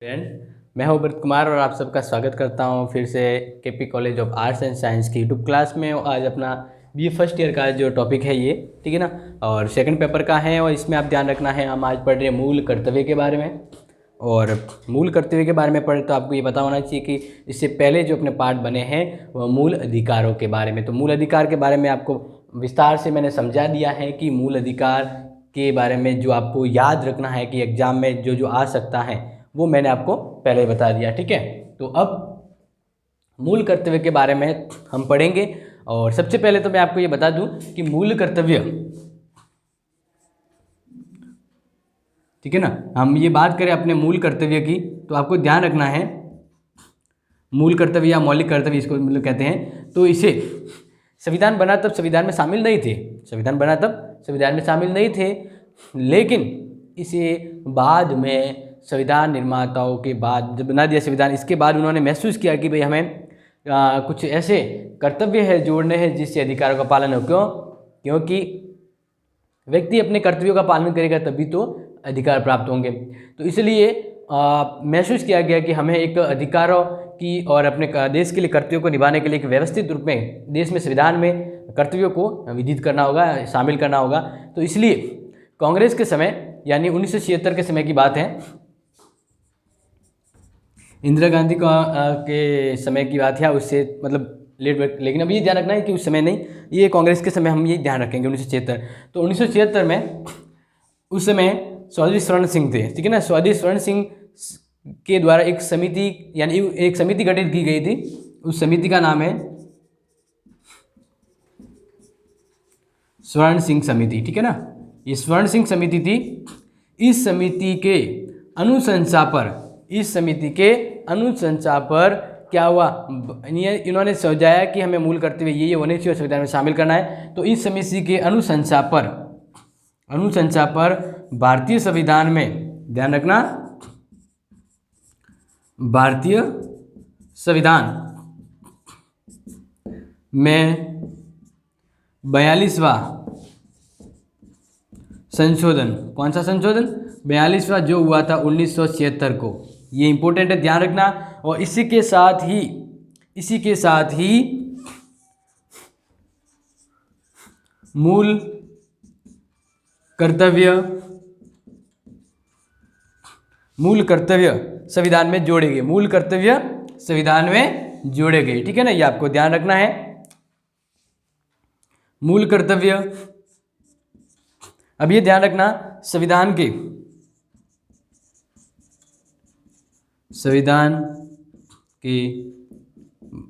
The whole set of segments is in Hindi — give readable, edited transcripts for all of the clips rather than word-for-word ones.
फ्रेंड, मैं हूं व्रत कुमार और आप सबका स्वागत करता हूं फिर से KP college of arts and science की यूट्यूब क्लास में। आज अपना बी फर्स्ट ईयर का जो टॉपिक है ये, ठीक है ना, और सेकंड पेपर का है। और इसमें आप ध्यान रखना है, हम आज पढ़ रहे हैं मूल कर्तव्य के बारे में। और मूल कर्तव्य के बारे में पढ़े तो आपको ये पता होना चाहिए कि इससे पहले जो अपने पार्ट बने हैं वह मूल अधिकारों के बारे में। तो मूल अधिकार के बारे में आपको विस्तार से मैंने समझा दिया है कि मूल अधिकार के बारे में जो आपको याद रखना है कि एग्जाम में जो जो आ सकता है वो मैंने आपको पहले ही बता दिया, ठीक है। तो अब मूल कर्तव्य के बारे में हम पढ़ेंगे। और सबसे पहले तो मैं आपको ये बता दूं कि मूल कर्तव्य, ठीक है ना, हम ये बात करें अपने मूल कर्तव्य की तो आपको ध्यान रखना है मूल कर्तव्य या मौलिक कर्तव्य इसको मतलब कहते हैं। तो इसे संविधान बना तब संविधान में शामिल नहीं थे, संविधान बना तब संविधान में शामिल नहीं थे, लेकिन इसे बाद में संविधान निर्माताओं के बाद जब बना दिया संविधान, इसके बाद उन्होंने महसूस किया कि भाई हमें कुछ ऐसे कर्तव्य है जोड़ने हैं जिससे अधिकारों का पालन हो। क्यों? क्योंकि व्यक्ति अपने कर्तव्यों का पालन करेगा तभी तो अधिकार प्राप्त होंगे। तो इसलिए महसूस किया गया कि हमें एक अधिकारों की और अपने देश के लिए कर्तव्यों को निभाने के लिए एक व्यवस्थित रूप में देश में संविधान में कर्तव्यों को विधित करना होगा, शामिल करना होगा। तो इसलिए कांग्रेस के समय यानी 1976 के समय की बात है, इंदिरा गांधी के समय की बात है, उससे मतलब लेट, लेकिन अब ये ध्यान रखना है कि उस समय नहीं, ये कांग्रेस के समय हम ये ध्यान रखेंगे 1976। तो 1976 में उस समय स्वदेश स्वर्ण सिंह थे, ठीक है ना। स्वदेश स्वर्ण सिंह के द्वारा एक समिति यानी एक समिति गठित की गई थी। उस समिति का नाम है स्वर्ण सिंह समिति, ठीक है ना। ये स्वर्ण सिंह समिति थी। इस समिति के अनुशंसा पर, इस समिति के अनुशंसा पर क्या हुआ, इन्होंने समझाया कि हमें मूल कर्तव्य ये होने चाहिए और संविधान में शामिल करना है। तो इस समिति के अनुशंसा पर भारतीय संविधान में, ध्यान रखना, भारतीय संविधान में 42वां संशोधन, कौन सा संशोधन? 42वां जो हुआ था 1976 को, ये इंपॉर्टेंट है, ध्यान रखना। और इसी के साथ ही मूल कर्तव्य संविधान में जोड़े गए, मूल कर्तव्य संविधान में जोड़े गए, ठीक है ना। ये आपको ध्यान रखना है। मूल कर्तव्य, अब ये ध्यान रखना, संविधान के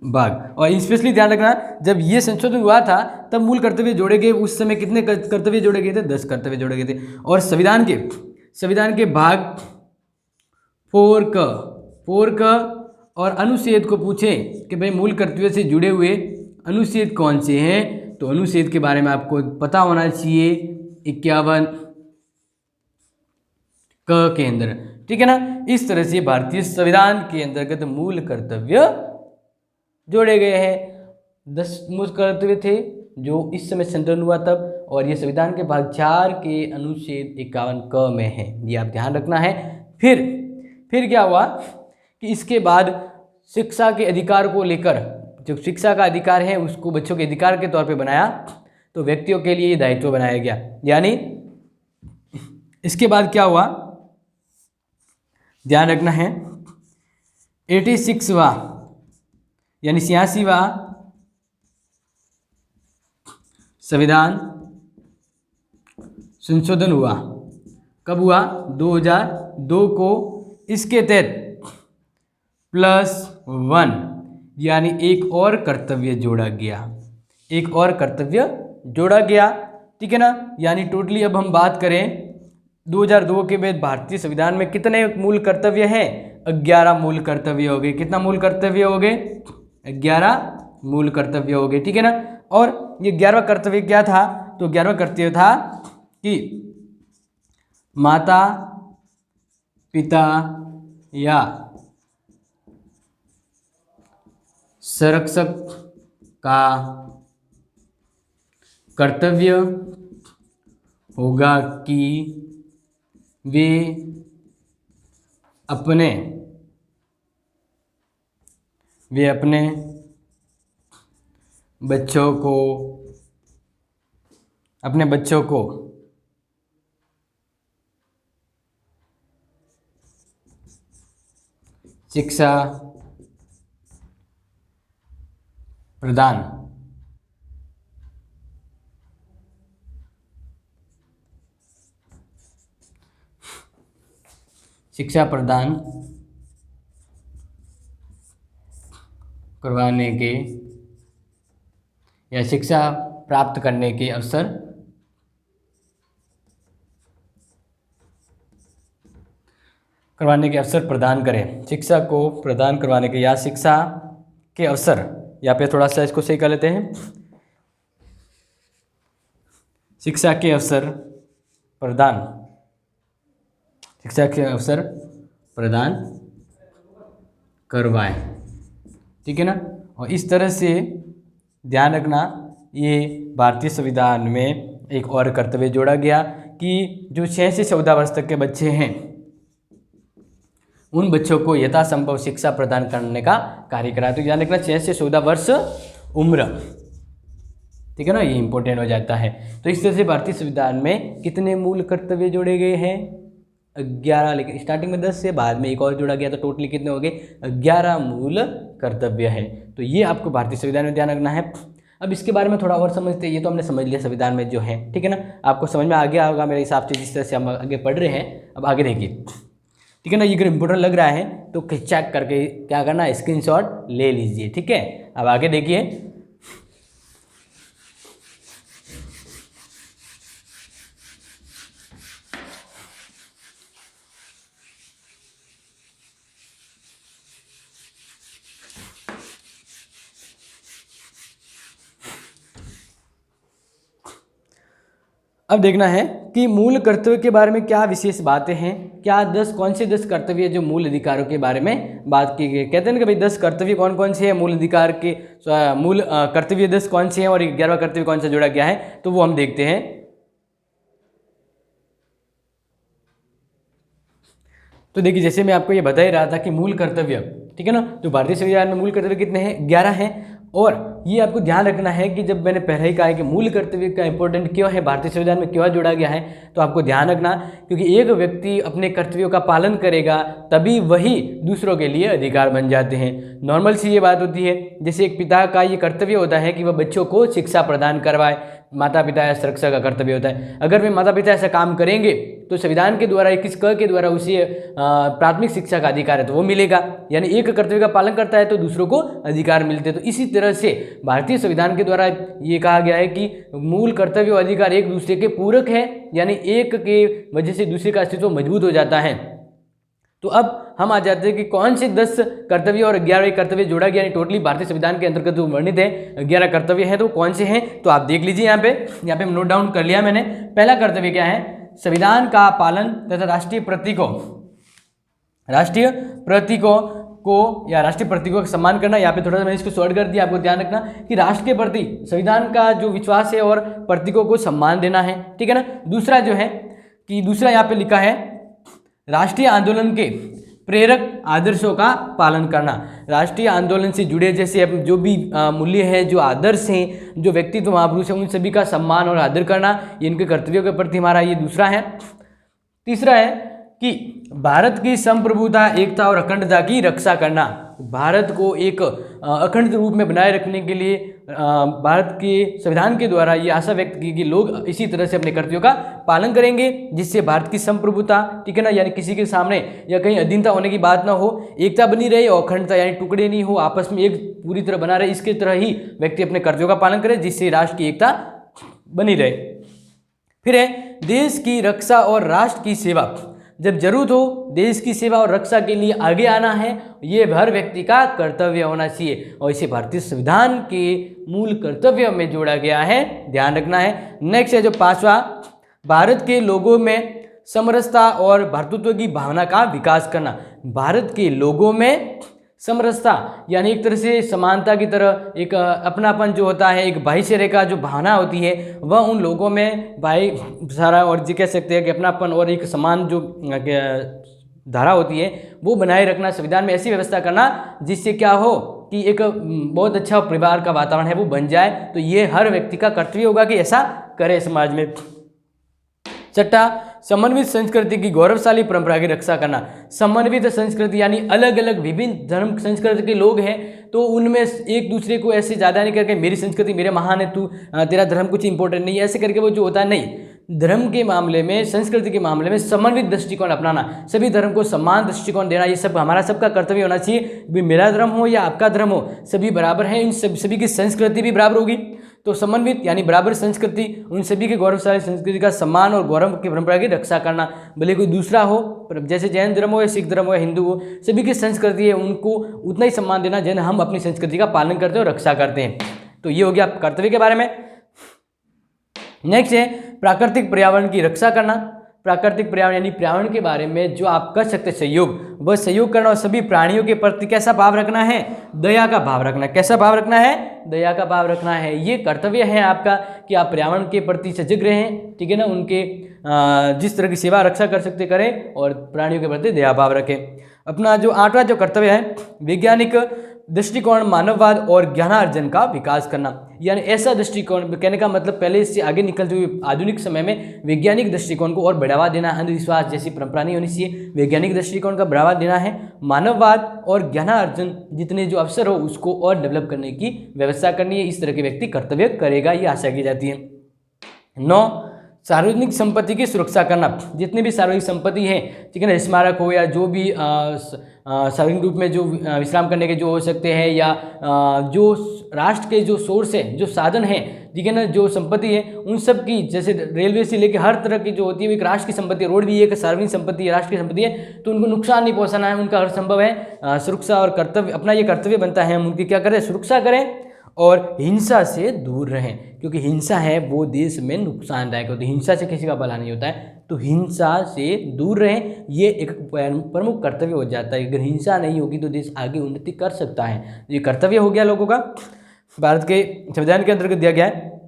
भाग, और स्पेशली ध्यान रखना जब ये संशोधन हुआ था तब मूल कर्तव्य जोड़े गए। उस समय कितने कर्तव्य जोड़े गए थे? 10 कर्तव्य जोड़े गए थे। और संविधान के भाग 4 क और अनुच्छेद को पूछें कि भाई मूल कर्तव्य से जुड़े हुए अनुच्छेद कौन से हैं, तो अनुच्छेद के बारे में आपको पता होना चाहिए 51 क के अंदर, ठीक है ना। इस तरह से भारतीय संविधान के अंतर्गत मूल कर्तव्य जोड़े गए हैं। 10 मूल कर्तव्य थे जो इस समय संशोधन हुआ तब, और ये संविधान के भाग 4 के अनुच्छेद 51 क में है, ये आप ध्यान रखना है। फिर क्या हुआ कि इसके बाद शिक्षा के अधिकार को लेकर, जो शिक्षा का अधिकार है उसको बच्चों के अधिकार के तौर पे बनाया, तो व्यक्तियों के लिए दायित्व बनाया गया। यानी इसके बाद क्या हुआ, ध्यान रखना है, 86वां यानी 86वां संविधान संशोधन हुआ। कब हुआ? 2002 को। इसके तहत +1 यानी एक और कर्तव्य जोड़ा गया, एक और कर्तव्य जोड़ा गया, ठीक है ना। यानी टोटली अब हम बात करें 2002 के बाद भारतीय संविधान में कितने मूल कर्तव्य हैं? 11 मूल कर्तव्य हो गए। कितना मूल कर्तव्य हो गए? 11 मूल कर्तव्य हो गए, ठीक है ना। और ये 11वां कर्तव्य क्या था? तो 11वां कर्तव्य था कि माता पिता या संरक्षक का कर्तव्य होगा कि वे अपने वे अपने बच्चों को शिक्षा प्रदान करवाने के या शिक्षा प्राप्त करने के अवसर प्रदान करें। शिक्षा को प्रदान करवाने के या शिक्षा के अवसर, यहाँ पे थोड़ा सा इसको सही कर लेते हैं, शिक्षा के अवसर प्रदान करवाएं। ठीक है ना। और इस तरह से ध्यान रखना, ये भारतीय संविधान में एक और कर्तव्य जोड़ा गया कि जो 6 से 14 वर्ष तक के बच्चे हैं उन बच्चों को यथासंभव शिक्षा प्रदान करने का कार्य करा। तो ध्यान रखना 6 से 14 वर्ष उम्र, ठीक है ना, ये इंपॉर्टेंट हो जाता है। तो इस तरह से भारतीय संविधान में कितने मूल कर्तव्य जोड़े गए हैं? 11, लेकिन स्टार्टिंग में 10 से बाद में एक और जोड़ा गया, तो टोटली कितने हो गए? 11 मूल कर्तव्य है। तो ये आपको भारतीय संविधान में ध्यान रखना है। अब इसके बारे में थोड़ा और समझते हैं। ये तो हमने समझ लिया संविधान में जो है, ठीक है ना, आपको समझ में आ गया होगा मेरे हिसाब से, जिस तरह से हम आगे पढ़ रहे हैं। अब आगे देखिए, ठीक है ना, ये अगर इंपॉर्टेंट लग रहा है तो चेक करके क्या करना, स्क्रीनशॉट ले लीजिए। ठीक है, अब आगे देखिए, अब देखना है कि मूल कर्तव्य के बारे में क्या विशेष बातें हैं, क्या कौन से 10 कर्तव्य जो मूल अधिकारों के बारे में बात की गई। कहते हैं ना कि भाई 10 कर्तव्य कौन कौन से हैं, मूल अधिकार के मूल कर्तव्य 10 कौन से हैं और 11वां कर्तव्य कौन सा जोड़ा गया है, तो वो हम देखते हैं। तो देखिए, जैसे मैं आपको ये बता ही रहा था कि मूल कर्तव्य, ठीक है ना, तो भारतीय संविधान में मूल कर्तव्य कितने हैं? 11 हैं। और ये आपको ध्यान रखना है कि जब मैंने पहले ही कहा है कि मूल कर्तव्य का इंपॉर्टेंट क्यों है, भारतीय संविधान में क्यों जोड़ा गया है, तो आपको ध्यान रखना, क्योंकि एक व्यक्ति अपने कर्तव्यों का पालन करेगा तभी वही दूसरों के लिए अधिकार बन जाते हैं। नॉर्मल सी ये बात होती है, जैसे एक पिता का ये कर्तव्य होता है कि वह बच्चों को शिक्षा प्रदान करवाए, माता पिता या सुरक्षा का कर्तव्य होता है। अगर वे माता पिता ऐसा काम करेंगे तो संविधान के द्वारा 21 क के द्वारा उसे प्राथमिक शिक्षा का अधिकार है तो वो मिलेगा, यानी एक कर्तव्य का पालन करता है तो दूसरों को अधिकार मिलते हैं। तो इसी तरह से भारतीय संविधान के द्वारा ये कहा गया है कि मूल कर्तव्य और अधिकार एक दूसरे के पूरक है, यानी एक के वजह से दूसरे का अस्तित्व मजबूत हो जाता है। तो अब हम आ जाते हैं कि कौन से 10 कर्तव्य और 11 कर्तव्य जोड़ा गया, यानी टोटली भारतीय संविधान के अंतर्गत जो वर्णित है 11 कर्तव्य हैं, तो कौन से हैं, तो आप देख लीजिए। यहाँ पे नोट डाउन कर लिया मैंने। पहला कर्तव्य क्या है? संविधान का पालन तथा राष्ट्रीय प्रतीकों का सम्मान करना। यहाँ पे थोड़ा सा मैंने इसको शॉर्ट कर दिया, आपको ध्यान रखना कि राष्ट्र के प्रति संविधान का जो विश्वास है और प्रतीकों को सम्मान देना है, ठीक है ना। दूसरा जो है कि दूसरा यहाँ पे लिखा है राष्ट्रीय आंदोलन के प्रेरक आदर्शों का पालन करना। राष्ट्रीय आंदोलन से जुड़े जैसे जो भी मूल्य हैं, जो आदर्श हैं, जो व्यक्तित्व महापुरुष हैं, उन सभी का सम्मान और आदर करना, ये इनके कर्तव्यों के प्रति हमारा ये दूसरा है। तीसरा है कि भारत की संप्रभुता, एकता और अखंडता की रक्षा करना। भारत को एक अखंड रूप में बनाए रखने के लिए भारत के संविधान के द्वारा ये आशा व्यक्त की कि लोग इसी तरह से अपने कर्तव्यों का पालन करेंगे, जिससे भारत की संप्रभुता, ठीक है ना, यानी किसी के सामने या कहीं अधीनता होने की बात ना हो, एकता बनी रहे और अखंडता यानी टुकड़े नहीं हो, आपस में एक पूरी तरह बना रहे। इसके तरह ही व्यक्ति अपने कर्तव्यों का पालन करे, जिससे राष्ट्र की एकता बनी रहे। फिर है देश की रक्षा और राष्ट्र की सेवा। जब जरूरत हो देश की सेवा और रक्षा के लिए आगे आना है, ये हर व्यक्ति का कर्तव्य होना चाहिए और इसे भारतीय संविधान के मूल कर्तव्य में जोड़ा गया है, ध्यान रखना है। नेक्स्ट है जो 5वां, भारत के लोगों में समरसता और भ्रातृत्व की भावना का विकास करना। भारत के लोगों में समरसता यानी एक तरह से समानता की तरह एक अपनापन जो होता है, एक भाईचारे का जो भावना होती है, वह उन लोगों में भाईचारा और जी कह सकते हैं कि अपनापन और एक समान जो धारा होती है वो बनाए रखना। संविधान में ऐसी व्यवस्था करना जिससे क्या हो कि एक बहुत अच्छा परिवार का वातावरण है वो बन जाए, तो ये हर व्यक्ति का कर्तव्य होगा कि ऐसा करे समाज में। छठा, समन्वित संस्कृति की गौरवशाली परंपरा की रक्षा करना। समन्वित संस्कृति यानी अलग अलग विभिन्न धर्म संस्कृति के लोग हैं, तो उनमें एक दूसरे को ऐसे ज़्यादा नहीं करके मेरी संस्कृति मेरे महान है, तू तेरा धर्म कुछ इंपॉर्टेंट नहीं है, ऐसे करके वो जो होता है, नहीं, धर्म के मामले में, संस्कृति के मामले में समन्वित दृष्टिकोण अपनाना, सभी धर्म को समान दृष्टिकोण देना, ये सब हमारा सबका कर्तव्य होना चाहिए। भी मेरा धर्म हो या आपका धर्म हो, सभी बराबर हैं, इन सभी की संस्कृति भी बराबर होगी। तो समन्वित यानी बराबर संस्कृति, उन सभी के गौरवशाली संस्कृति का सम्मान और गौरव की परंपरा की रक्षा करना, भले कोई दूसरा हो, जैसे जैन धर्म हो या सिख धर्म हो या हिंदू हो, सभी की संस्कृति है, उनको उतना ही सम्मान देना जिन हम अपनी संस्कृति का पालन करते हैं और रक्षा करते हैं। तो ये हो गया कर्तव्य के बारे में। नेक्स्ट है प्राकृतिक पर्यावरण की रक्षा करना। प्राकृतिक पर्यावरण यानी पर्यावरण के बारे में जो आप कर सकते सहयोग, वह सहयोग करना और सभी प्राणियों के प्रति कैसा भाव रखना है, दया का भाव रखना। कैसा भाव रखना है, दया का भाव रखना है। ये कर्तव्य है आपका कि आप पर्यावरण के प्रति सजग रहें, ठीक है ना, उनके जिस तरह की सेवा रक्षा कर सकते करें और प्राणियों के प्रति दया भाव रखें। अपना जो 8वां जो कर्तव्य है, वैज्ञानिक दृष्टिकोण, मानववाद और ज्ञानार्जन का विकास करना। यानी ऐसा दृष्टिकोण, कहने का मतलब पहले इससे आगे निकलते हुए आधुनिक समय में वैज्ञानिक दृष्टिकोण को और बढ़ावा देना, अंधविश्वास जैसी परंपरा नहीं होनी चाहिए, वैज्ञानिक दृष्टिकोण का बढ़ावा देना है। मानववाद और ज्ञानार्जन जितने जो अवसर हो उसको और डेवलप करने की व्यवस्था करनी है। इस तरह के व्यक्ति कर्तव्य करेगा, ये आशा की जाती है। 9, सार्वजनिक संपत्ति की सुरक्षा करना। जितनी भी सार्वजनिक संपत्ति है, ठीक है ना, स्मारक हो या जो भी सार्वजनिक रूप में जो विश्राम करने के जो हो सकते हैं, या जो राष्ट्र के जो सोर्स है, जो साधन है, ठीक है ना, जो संपत्ति है, उन सब की, जैसे रेलवे से लेकर हर तरह की जो होती है, एक राष्ट्र की संपत्ति है, रोड भी एक सार्वजनिक संपत्ति है, राष्ट्र की संपत्ति है, तो उनको नुकसान नहीं पहुंचाना है, उनका हर संभव है सुरक्षा और कर्तव्य, अपना ये कर्तव्य बनता है, हम उनकी क्या करें, सुरक्षा करें और हिंसा से दूर रहें, क्योंकि हिंसा है वो देश में नुकसानदायक होती है। हिंसा से किसी का भला नहीं होता है, तो हिंसा से दूर रहें, ये एक प्रमुख कर्तव्य हो जाता है। अगर हिंसा नहीं होगी तो देश आगे उन्नति कर सकता है। ये कर्तव्य हो गया लोगों का, भारत के संविधान के अंतर्गत दिया गया है।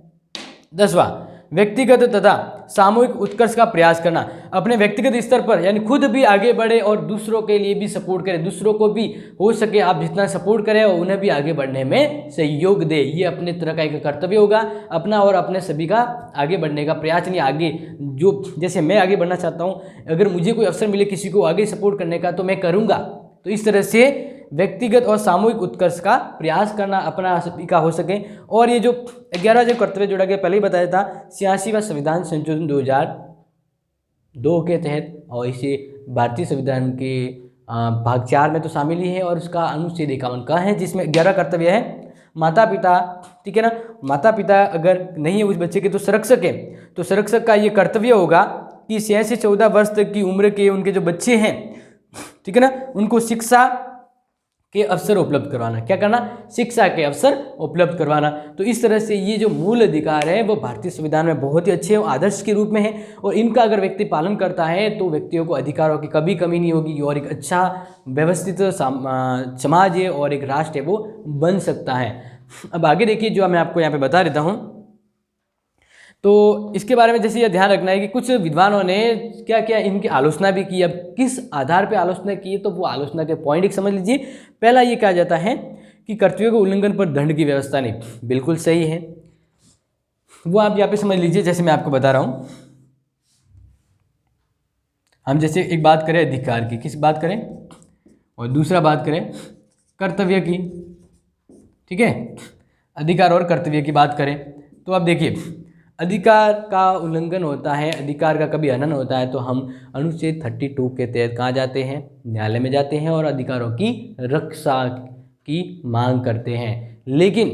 10वां, व्यक्तिगत तथा सामूहिक उत्कर्ष का प्रयास करना। अपने व्यक्तिगत स्तर पर यानी खुद भी आगे बढ़े और दूसरों के लिए भी सपोर्ट करें, दूसरों को भी हो सके आप जितना सपोर्ट करें और उन्हें भी आगे बढ़ने में सहयोग दे। ये अपने तरह का एक कर्तव्य होगा, अपना और अपने सभी का आगे बढ़ने का प्रयास। नहीं, आगे जो जैसे मैं आगे बढ़ना चाहता हूँ, अगर मुझे कोई अवसर मिले किसी को आगे सपोर्ट करने का तो मैं करूँगा। तो इस तरह से व्यक्तिगत और सामूहिक उत्कर्ष का प्रयास करना अपना सभी का हो सके। और ये जो 11 जो कर्तव्य जोड़ा गया, पहले ही बताया था, 86वां संविधान संशोधन 2002 के तहत, और इसे भारतीय संविधान के भाग 4 में तो शामिल ही है, और उसका अनुच्छेद 51 का है, जिसमें 11 कर्तव्य है। माता पिता, ठीक है ना, माता पिता अगर नहीं है उस बच्चे के तो संरक्षक है, तो संरक्षक का ये कर्तव्य होगा कि 6 से 14 वर्ष तक की उम्र के उनके जो बच्चे हैं, ठीक है ना, उनको शिक्षा के अवसर उपलब्ध करवाना। क्या करना, शिक्षा के अवसर उपलब्ध करवाना। तो इस तरह से ये जो मूल अधिकार है वो भारतीय संविधान में बहुत ही अच्छे आदर्श के रूप में है, और इनका अगर व्यक्ति पालन करता है तो व्यक्तियों को अधिकारों की कभी कमी नहीं होगी, और एक अच्छा व्यवस्थित समाज है और एक राष्ट्र है वो बन सकता है। अब आगे देखिए, जो मैं आपको यहाँ पे बता देता हूँ, तो इसके बारे में जैसे यह ध्यान रखना है कि कुछ विद्वानों ने क्या क्या इनकी आलोचना भी की। अब किस आधार पे आलोचना की, तो वो आलोचना के पॉइंट एक समझ लीजिए। पहला ये कहा जाता है कि कर्तव्यों के उल्लंघन पर दंड की व्यवस्था नहीं, बिल्कुल सही है, वो आप यहाँ पे समझ लीजिए। जैसे मैं आपको बता रहा हूँ, हम जैसे एक बात करें अधिकार की, किस बात करें, और दूसरा बात करें कर्तव्य की, ठीक है, अधिकार और कर्तव्य की बात करें, तो आप देखिए अधिकार का उल्लंघन होता है, अधिकार का कभी हनन होता है, तो हम अनुच्छेद 32 के तहत कहाँ जाते हैं, न्यायालय में जाते हैं और अधिकारों की रक्षा की मांग करते हैं। लेकिन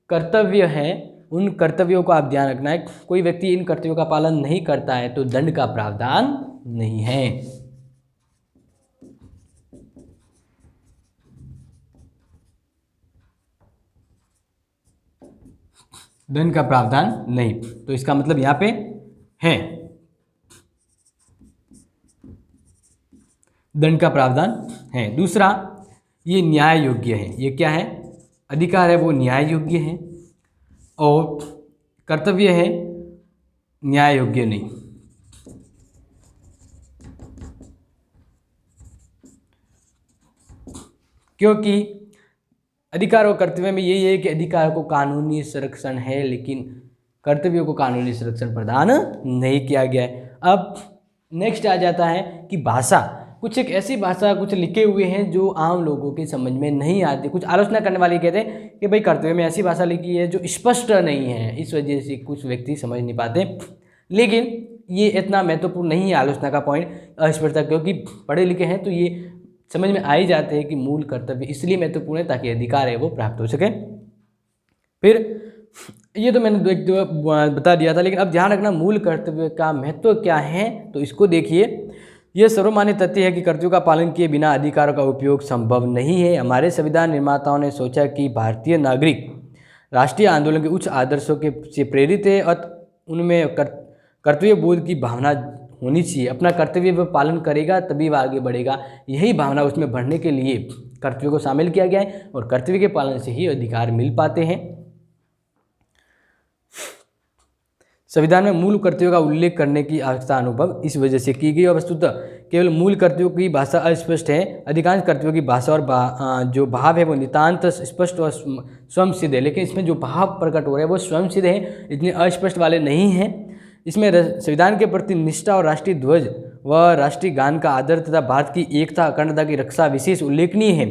कर्तव्य है, उन कर्तव्यों को आप ध्यान रखना है, कोई व्यक्ति इन कर्तव्यों का पालन नहीं करता है तो दंड का प्रावधान नहीं है। दंड का प्रावधान नहीं, तो इसका मतलब यहाँ पे है दंड का प्रावधान है। दूसरा, ये न्याय योग्य है। ये क्या है, अधिकार है वो न्याय योग्य है, और कर्तव्य है न्याय योग्य नहीं। क्योंकि अधिकार और कर्तव्य में यही है कि अधिकार को कानूनी संरक्षण है, लेकिन कर्तव्यों को कानूनी संरक्षण प्रदान नहीं किया गया है। अब नेक्स्ट आ जाता है कि भाषा, कुछ एक ऐसी भाषा कुछ लिखे हुए हैं जो आम लोगों के समझ में नहीं आती। कुछ आलोचना करने वाले कहते हैं कि भाई कर्तव्य में ऐसी भाषा लिखी है जो स्पष्ट नहीं है, इस वजह से कुछ व्यक्ति समझ नहीं पाते। लेकिन ये इतना महत्वपूर्ण नहीं है आलोचना का पॉइंट अस्पष्टता, क्योंकि पढ़े लिखे हैं तो ये समझ में आ ही जाते हैं कि मूल कर्तव्य इसलिए महत्वपूर्ण है ताकि अधिकार है वो प्राप्त हो सके। फिर ये तो मैंने बता दिया था, लेकिन अब ध्यान रखना मूल कर्तव्य का महत्व क्या है, तो इसको देखिए। यह सर्वमान्य तथ्य है कि कर्तव्यों का पालन किए बिना अधिकारों का उपयोग संभव नहीं है। हमारे संविधान निर्माताओं ने सोचा कि भारतीय नागरिक राष्ट्रीय आंदोलन के उच्च आदर्शों के से प्रेरित है और उनमें कर्तव्य बोध की भावना होनी चाहिए। अपना कर्तव्य वह पालन करेगा तभी वह आगे बढ़ेगा। यही भावना उसमें बढ़ने के लिए कर्तव्य को शामिल किया गया है और कर्तव्य के पालन से ही अधिकार मिल पाते हैं। संविधान में मूल कर्तव्यों का उल्लेख करने की आवश्यकता अनुभव इस वजह से की गई और वस्तुतः केवल मूल कर्तव्यों की भाषा अस्पष्ट है। अधिकांश कर्तव्यों की भाषा और जो भाव है वो नितांत स्पष्ट और स्वयं सिद्ध है, लेकिन इसमें जो भाव प्रकट हो रहे हैं वो स्वयं सिद्ध है, इतने अस्पष्ट वाले नहीं हैं। इसमें संविधान के प्रति निष्ठा और राष्ट्रीय ध्वज व राष्ट्रीय गान का आदर तथा भारत की एकता अखंडता की रक्षा विशेष उल्लेखनीय है।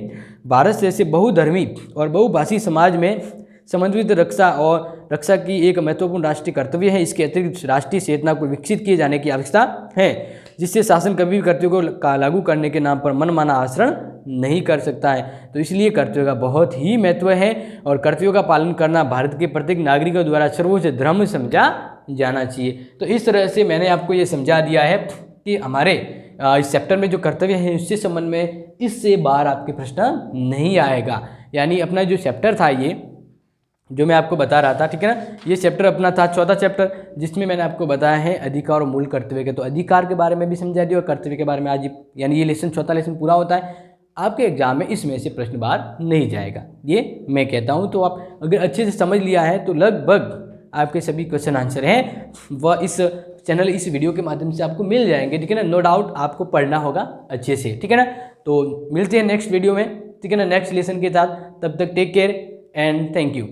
भारत जैसे बहुधर्मी और बहुभाषी समाज में समन्वित रक्षा की एक महत्वपूर्ण राष्ट्रीय कर्तव्य है। इसके अतिरिक्त राष्ट्रीय चेतना को विकसित किए जाने की आवश्यकता है, जिससे शासन कभी भी कर्तव्यों को लागू करने के नाम पर मनमाना आचरण नहीं कर सकता है। तो इसलिए कर्तव्यों का बहुत ही महत्व है और कर्तव्यों का पालन करना भारत के प्रत्येक नागरिकों द्वारा सर्वोच्च धर्म समझा जाना चाहिए। तो इस तरह से मैंने आपको ये समझा दिया है कि हमारे इस चैप्टर में जो कर्तव्य है उससे संबंध में इससे बाहर आपके प्रश्न नहीं आएगा। यानी अपना जो चैप्टर था ये जो मैं आपको बता रहा था, ठीक है ना, ये चैप्टर अपना था 14 चैप्टर, जिसमें मैंने आपको बताया है अधिकार और मूल कर्तव्य के। तो अधिकार के बारे में भी समझा दिया और कर्तव्य के बारे में आज यानी ये लेसन 14 लेसन पूरा होता है। आपके एग्जाम में इसमें से प्रश्न बाहर नहीं जाएगा, ये मैं कहता हूँ। तो आप अगर अच्छे से समझ लिया है तो लगभग आपके सभी क्वेश्चन आंसर हैं वह इस चैनल इस वीडियो के माध्यम से आपको मिल जाएंगे, ठीक है ना। नो डाउट आपको पढ़ना होगा अच्छे से, ठीक है ना। तो मिलते हैं नेक्स्ट वीडियो में, ठीक है ना, नेक्स्ट लेसन के साथ। तब तक take care and thank you.